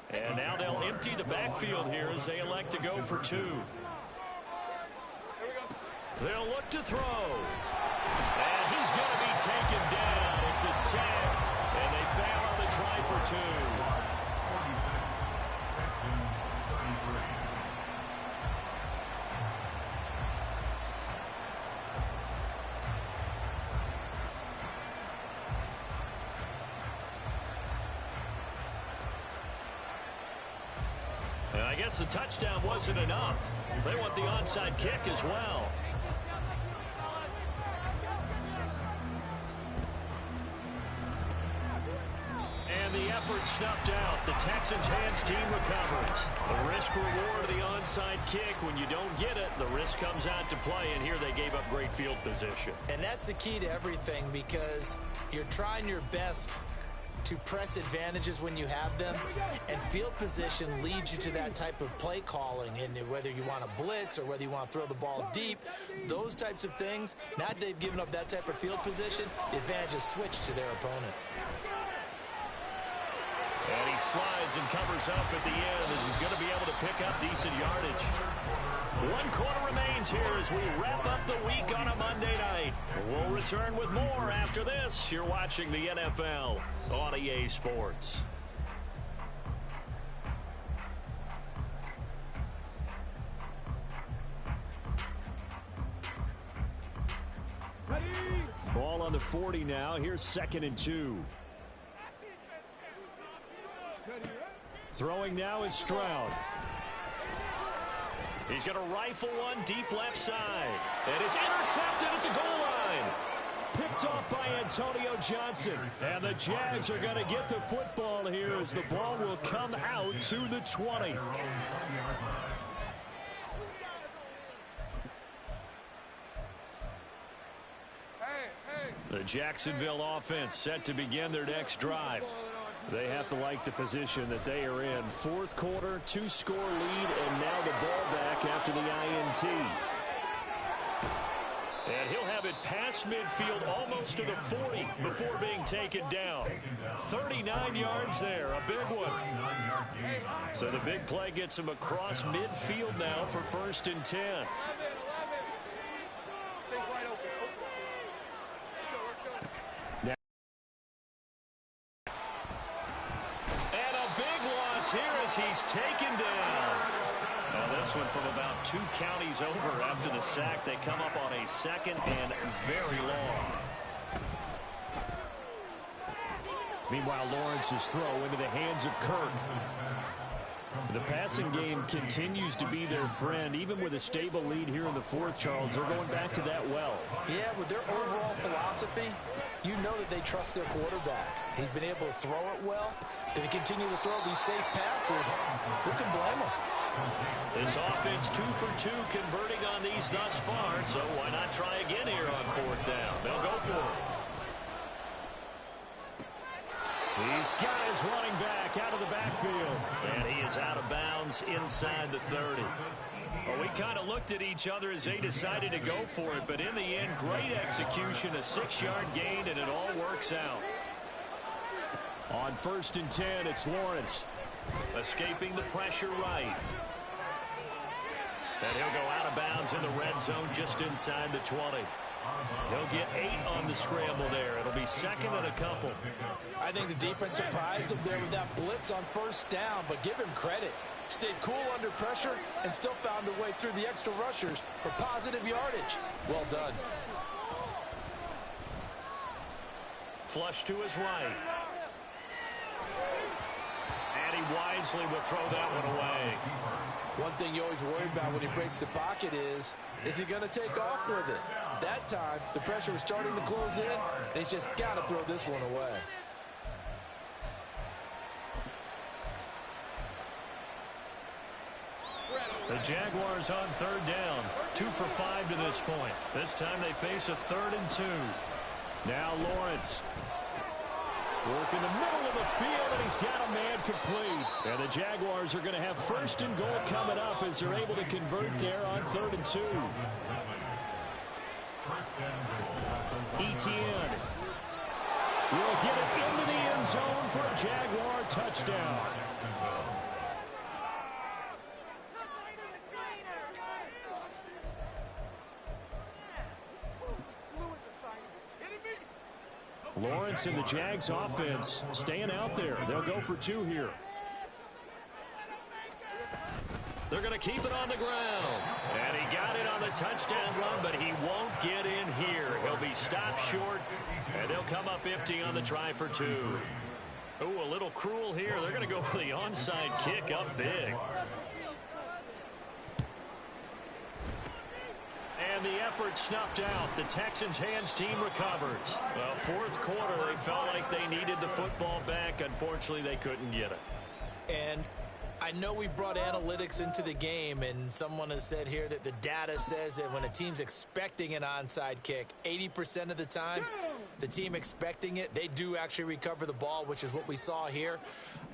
And now they'll empty the backfield here as they elect to go for 2. They'll look to throw. And he's going to be taken down. It's a sack, and they fail on the try for 2. And I guess the touchdown wasn't enough. They want the onside kick as well. And the effort snuffed out. The Texans' hands team recovers. The risk reward of the onside kick. When you don't get it, the risk comes out to play, and here they gave up great field position. And that's the key to everything, because you're trying your best to press advantages when you have them, and field position leads you to that type of play calling. And whether you want to blitz or whether you want to throw the ball deep, those types of things, now that they've given up that type of field position, the advantage is switched to their opponent. And he slides and covers up at the end as he's going to be able to pick up decent yardage. 1 quarter remains here as we wrap up the week on a Monday night. We'll return with more after this. You're watching the NFL on EA Sports. Ball on the 40 now. Here's 2nd and 2. Throwing now is Stroud. He's going to rifle one deep left side. And it's intercepted at the goal line. Picked off by Antonio Johnson. And the Jags are going to get the football here as the ball will come out to the 20. The Jacksonville offense set to begin their next drive. They have to like the position that they are in. 4th quarter, 2-score lead, and now the ball back after the INT. And he'll have it past midfield almost to the 40 before being taken down. 39 yards there, a big one. So the big play gets him across midfield now for 1st and 10. And a big loss here as he's taken down. Now this one from about 2 counties over after the sack. They come up on a 2nd and very long. Meanwhile, Lawrence's throw into the hands of Kirk. The passing game continues to be their friend. Even with a stable lead here in the 4th, Charles, they're going back to that well. Yeah, with their overall philosophy, you know that they trust their quarterback. He's been able to throw it well. They continue to throw these safe passes. Who can blame them? This offense 2 for 2 converting on these thus far, so why not try again here on 4th down? They'll go for it. He's got his running back out of the backfield. And he is out of bounds inside the 30. Well, we kind of looked at each other as they decided to go for it, but in the end, great execution, a 6-yard gain, and it all works out. On 1st and 10, it's Lawrence. Escaping the pressure right. And he'll go out of bounds in the red zone just inside the 20. He'll get 8 on the scramble there. It'll be 2nd and a couple. I think the defense surprised him there with that blitz on 1st down, but give him credit. Stayed cool under pressure and still found a way through the extra rushers for positive yardage. Well done. Flush to his right. And he wisely will throw that one away. One thing you always worry about when he breaks the pocket is he going to take off with it? That time, the pressure was starting to close in, and he's just got to throw this one away. The Jaguars on 3rd down. 2 for 5 to this point. This time they face a 3rd and 2. Now Lawrence. Work in the middle of the field, and he's got a man complete. And the Jaguars are going to have 1st and goal coming up as they're able to convert there on 3rd and 2. Etienne will get it into the end zone for a Jaguar touchdown. Lawrence and the Jags offense staying out there. They'll go for 2 here. They're going to keep it on the ground. And he got it on the touchdown run, but he won't get in here. He'll be stopped short, and they'll come up empty on the try for 2. Oh, a little cruel here. They're going to go for the onside kick up big. And the effort snuffed out. The Texans' hands team recovers. Well, 4th quarter, they felt like they needed the football back. Unfortunately, they couldn't get it. And I know we brought analytics into the game, and someone has said here that the data says that when a team's expecting an onside kick, 80% of the time, the team expecting it, they do actually recover the ball, which is what we saw here.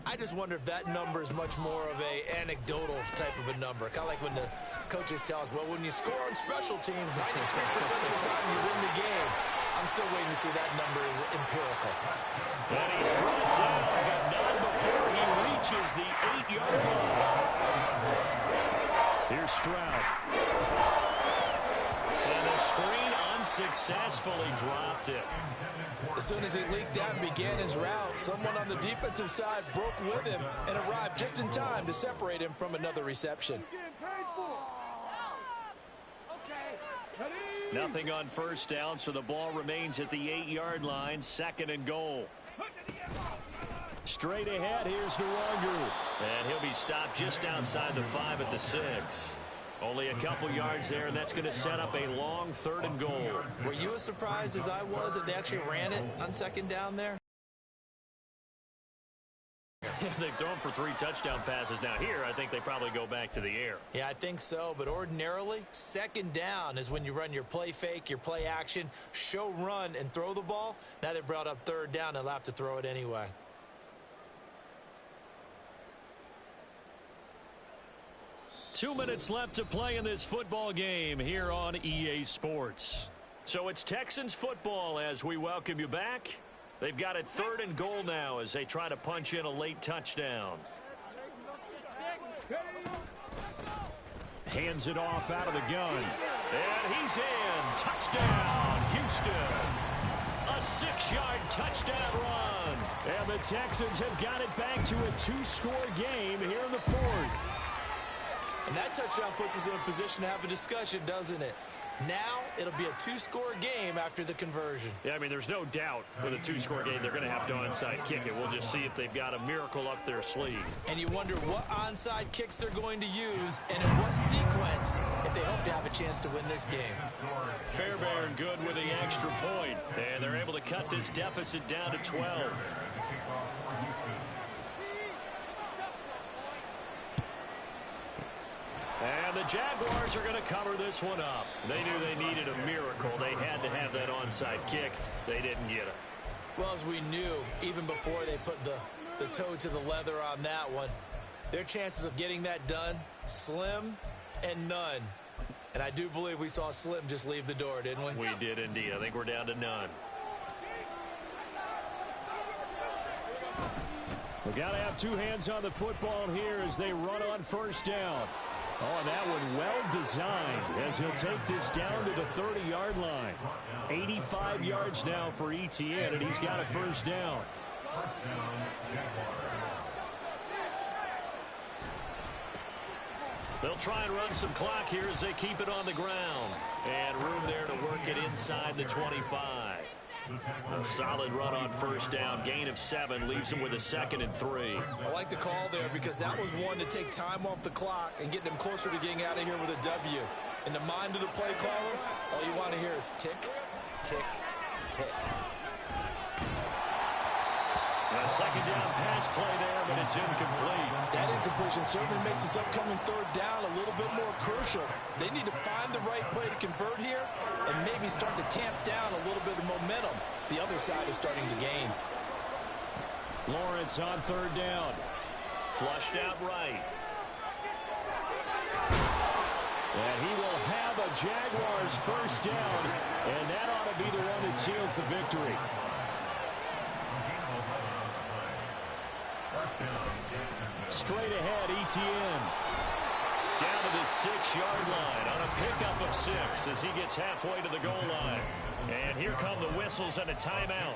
I just wonder if that number is much more of a anecdotal type of a number. Kind of like when the coaches tell us, well, when you score on special teams, 93% of the time you win the game. I'm still waiting to see that number is empirical. And he's brought down, but not before he reaches the 8-yard line. Here's Stroud. And the screen unsuccessfully dropped it. As soon as he leaked out and began his route, someone on the defensive side broke with him and arrived just in time to separate him from another reception. Nothing on 1st down, so the ball remains at the 8-yard line, 2nd and goal. Straight ahead, here's Nwogu. And he'll be stopped just outside the 5 at the 6. Only a couple yards there, and that's going to set up a long 3rd and goal. Were you as surprised as I was that they actually ran it on 2nd down there? They've thrown for 3 touchdown passes. Now here, I think they probably go back to the air. Yeah, I think so, but ordinarily, 2nd down is when you run your play fake, your play action, show run, and throw the ball. Now they brought up 3rd down, they'll have to throw it anyway. Two minutes left to play in this football game here on EA Sports. So it's Texans football as we welcome you back. They've got it 3rd and goal now as they try to punch in a late touchdown. Hands it off out of the gun. And he's in. Touchdown, Houston. A 6-yard touchdown run. And the Texans have got it back to a 2-score game here in the 4th. And that touchdown puts us in a position to have a discussion, doesn't it? Now it'll be a 2-score game after the conversion. Yeah, I mean, there's no doubt with a 2-score game they're going to have to onside kick it. We'll just see if they've got a miracle up their sleeve. And you wonder what onside kicks they're going to use and in what sequence if they hope to have a chance to win this game. Fairbairn good with the extra point, and they're able to cut this deficit down to 12. And the Jaguars are going to cover this one up. They knew they needed a miracle. They had to have that onside kick. They didn't get it. Well, as we knew, even before they put the toe to the leather on that one, their chances of getting that done, slim and none. And I do believe we saw Slim just leave the door, didn't we? We did indeed. I think we're down to none. We got to have 2 hands on the football here as they run on first down. Oh, and that one well designed as he'll take this down to the 30-yard line. 85 yards now for ETN, and he's got a first down. They'll try and run some clock here as they keep it on the ground. And room there to work it inside the 25. A solid run on first down. Gain of 7 leaves them with a 2nd and 3. I like the call there because that was one to take time off the clock and get them closer to getting out of here with a W. In the mind of the play caller, all you want to hear is tick, tick, tick. A 2nd down pass play there, but it's incomplete. That incompletion certainly makes this upcoming 3rd down a little bit more crucial. They need to find the right play to convert here and maybe start to tamp down a little bit of momentum. The other side is starting to gain. Lawrence on 3rd down. Flushed out right. And he will have a Jaguars first down, and that ought to be the one that seals the victory. Straight ahead, ETN. Down to the 6-yard line on a pickup of 6 as he gets halfway to the goal line. And here come the whistles and a timeout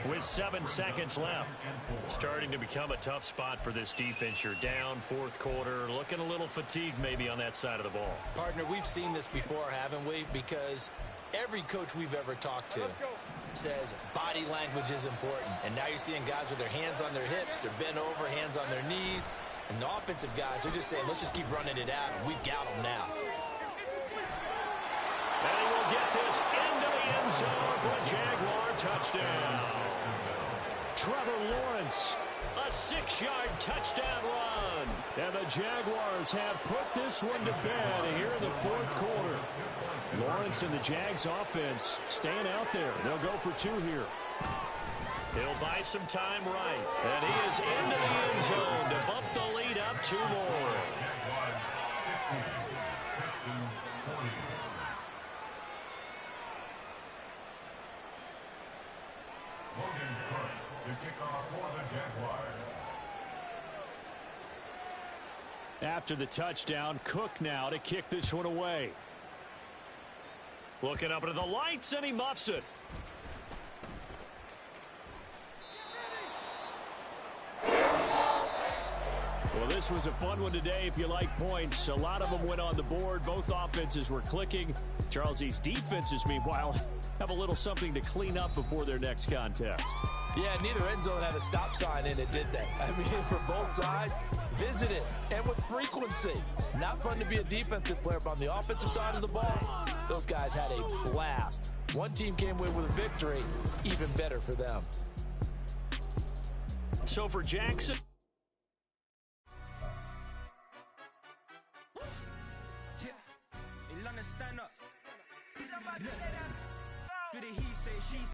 with 7 seconds left. Starting to become a tough spot for this defense. You're down 4th quarter, looking a little fatigued maybe on that side of the ball. Partner, we've seen this before, haven't we? Because every coach we've ever talked to says body language is important. And now you're seeing guys with their hands on their hips, they're bent over, hands on their knees. And the offensive guys are just saying, let's just keep running it out, and we've got them now. And he will get this into the end zone for a Jaguar touchdown. Trevor Lawrence, a 6-yard touchdown run. And the Jaguars have put this one to bed here in the 4th quarter. Lawrence and the Jags offense staying out there. They'll go for 2 here. He'll buy some time right. And he is into the end zone to bump the lead up 2 more. After the touchdown, Cook now to kick this one away. Looking up into the lights, and he muffs it. Well, this was a fun one today if you like points. A lot of them went on the board. Both offenses were clicking. Charles, these defenses, meanwhile, have a little something to clean up before their next contest. Yeah, neither end zone had a stop sign in it, did they? I mean, for both sides, visit it, and with frequency. Not fun to be a defensive player, but on the offensive side of the ball, those guys had a blast. One team came away with a victory, even better for them. So for Jackson... Stand up. Look, do the he say, she